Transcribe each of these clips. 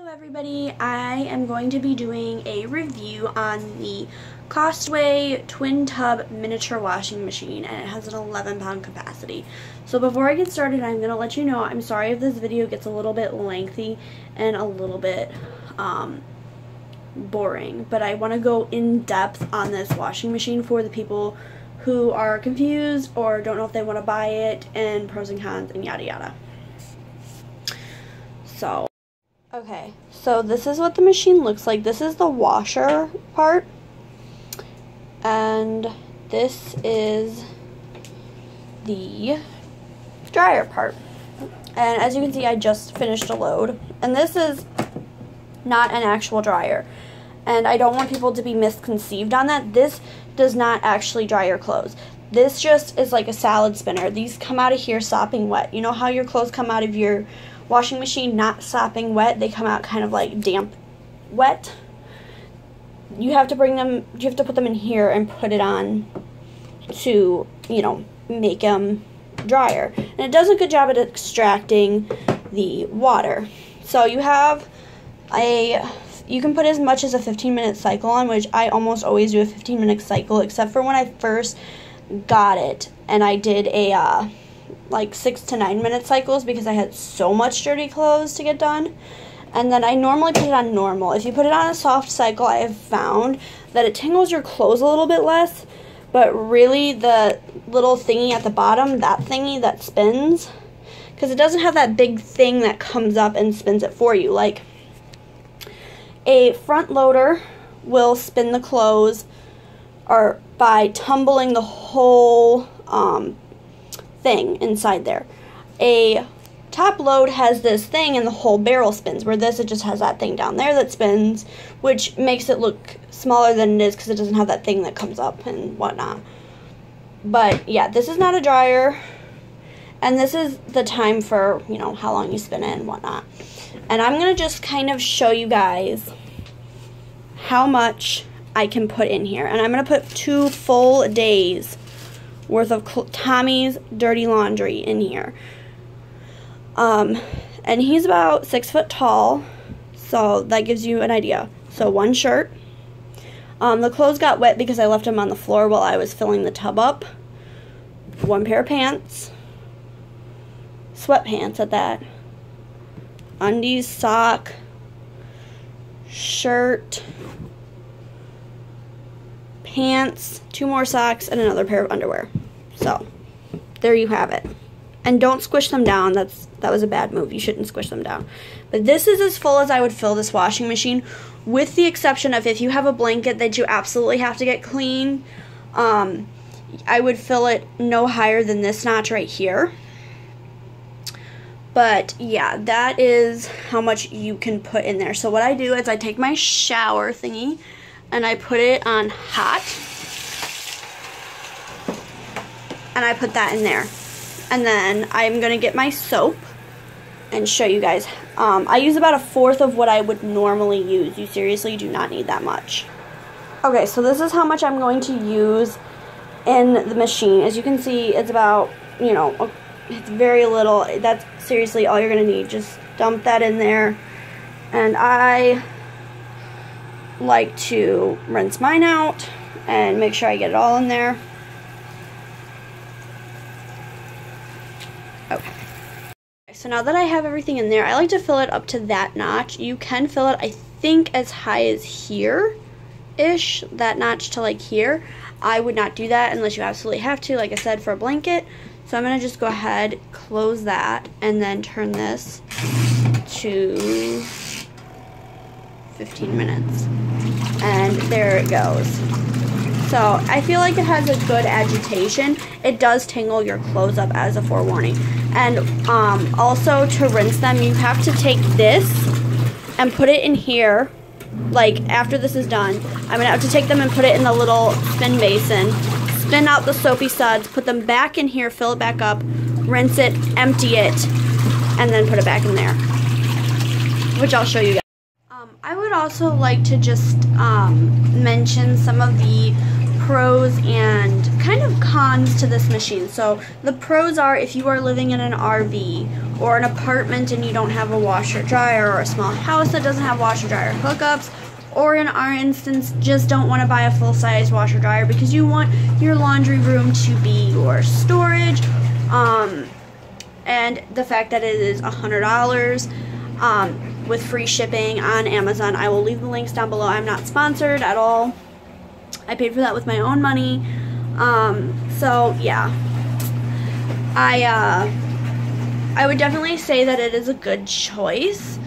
Hello everybody, I am going to be doing a review on the Costway twin tub miniature washing machine, and it has an 11-pound capacity. So before I get started, I'm going to let you know, I'm sorry if this video gets a little bit lengthy and a little bit boring, but I want to go in depth on this washing machine for the people who are confused or don't know if they want to buy it, and pros and cons and yada yada. So okay, so this is what the machine looks like. This is the washer part, and this is the dryer part. And as you can see, I just finished a load, and this is not an actual dryer. And I don't want people to be misconceived on that. This does not actually dry your clothes. This just is like a salad spinner. These come out of here sopping wet. You know how your clothes come out of your washing machine not sopping wet? They come out kind of like damp wet. You have to put them in here and put it on to, you know, make them drier. And it does a good job at extracting the water. So you have you can put as much as a 15-minute cycle on, which I almost always do a 15-minute cycle, except for when I first got it and I did a like 6 to 9 minute cycles because I had so much dirty clothes to get done. And then I normally put it on normal. If you put it on a soft cycle, I have found that it tingles your clothes a little bit less, but really the little thingy at the bottom, that thingy that spins, because it doesn't have that big thing that comes up and spins it for you. Like a front loader will spin the clothes or by tumbling the whole thing inside there. A top load has this thing and the whole barrel spins, where this, it just has that thing down there that spins, which makes it look smaller than it is because it doesn't have that thing that comes up and whatnot. But yeah, this is not a dryer, and this is the time for, you know, how long you spin it and whatnot. And I'm going to just kind of show you guys how much I can put in here. And I'm going to put 2 full days worth of Tommy's dirty laundry in here. And he's about 6 foot tall, so that gives you an idea. So 1 shirt. The clothes got wet because I left them on the floor while I was filling the tub up. 1 pair of pants. Sweatpants at that. Undies, sock, shirt, pants, 2 more socks, and another pair of underwear. So there you have it. And don't squish them down. That was a bad move. You shouldn't squish them down. But this is as full as I would fill this washing machine, with the exception of if you have a blanket that you absolutely have to get clean. I would fill it no higher than this notch right here. But yeah, that is how much you can put in there. So what I do is I take my shower thingy and I put it on hot, and I put that in there. And then I'm going to get my soap and show you guys. I use about 1/4 of what I would normally use. You seriously do not need that much. Okay, so this is how much I'm going to use in the machine. As you can see, it's about, you know, it's very little. That's seriously all you're going to need. Just dump that in there. And I like to rinse mine out and make sure I get it all in there. Okay. So now that I have everything in there, I like to fill it up to that notch. You can fill it, I think, as high as here-ish, that notch to like here. I would not do that unless you absolutely have to, like I said, for a blanket. So I'm going to just go ahead, close that, and then turn this to 15 minutes. And there it goes. So I feel like it has a good agitation. It does tingle your clothes up, as a forewarning. And also to rinse them, you have to take this and put it in here. Like after this is done, I'm going to have to take them and put it in the little spin basin. Spin out the soapy suds, put them back in here, fill it back up, rinse it, empty it, and then put it back in there, which I'll show you guys. I would also like to just mention some of the pros and kind of cons to this machine. So the pros are if you are living in an RV or an apartment and you don't have a washer dryer, or a small house that doesn't have washer dryer hookups, or in our instance just don't want to buy a full-size washer dryer because you want your laundry room to be your storage, and the fact that it is $100 with free shipping on Amazon. I will leave the links down below. I'm not sponsored at all. I paid for that with my own money. So yeah, I would definitely say that it is a good choice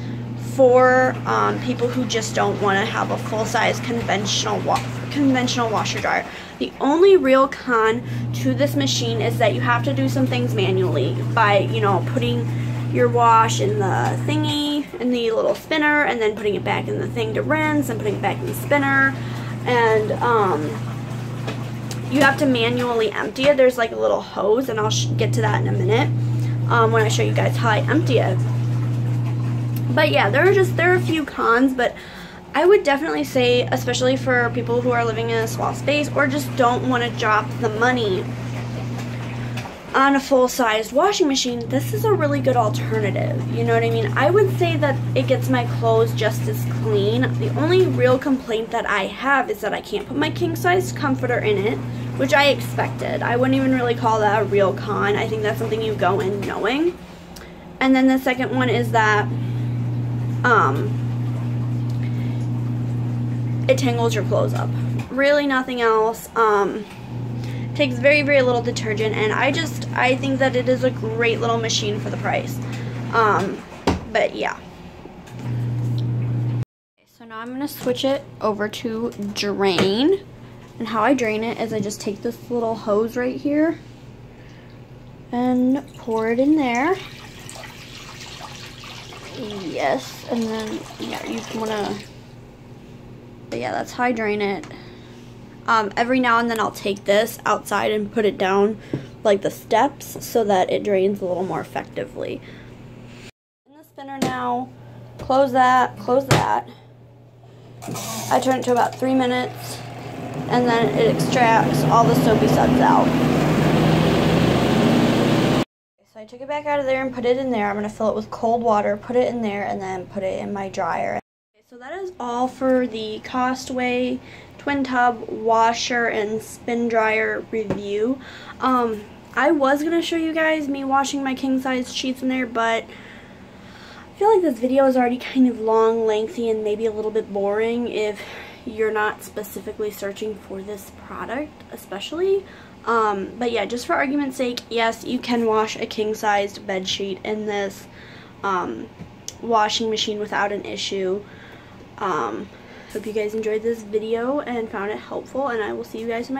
for people who just don't want to have a full-size conventional washer dryer. The only real con to this machine is that you have to do some things manually by, you know, putting your wash in the thingy, in the little spinner, and then putting it back in the thing to rinse, and putting it back in the spinner, and you have to manually empty it. There's like a little hose, and I'll get to that in a minute when I show you guys how I empty it. But yeah, there are a few cons, but I would definitely say, especially for people who are living in a small space or just don't want to drop the money on a full-sized washing machine, this is a really good alternative. You know what I mean? I would say that it gets my clothes just as clean. The only real complaint that I have is that I can't put my king-size comforter in it, which I expected. I wouldn't even really call that a real con. I think that's something you go in knowing. And then the second one is that it tangles your clothes up. Really nothing else. Takes very, very little detergent, and I think that it is a great little machine for the price. But yeah. So now I'm going to switch it over to drain. And how I drain it is I just take this little hose right here and pour it in there. Yes, and then, yeah, you want to, but yeah, that's how I drain it. Every now and then I'll take this outside and put it down like the steps so that it drains a little more effectively. In the spinner now, close that. I turn it to about 3 minutes, and then it extracts all the soapy suds out. So I took it back out of there and put it in there. I'm going to fill it with cold water, put it in there, and then put it in my dryer. So that is all for the Costway twin tub washer and spin dryer review. I was going to show you guys me washing my king size sheets in there, but I feel like this video is already kind of long, lengthy, and maybe a little bit boring if you're not specifically searching for this product especially. But yeah, just for argument's sake, yes, you can wash a king-sized bed sheet in this washing machine without an issue. Hope you guys enjoyed this video and found it helpful, and I will see you guys in my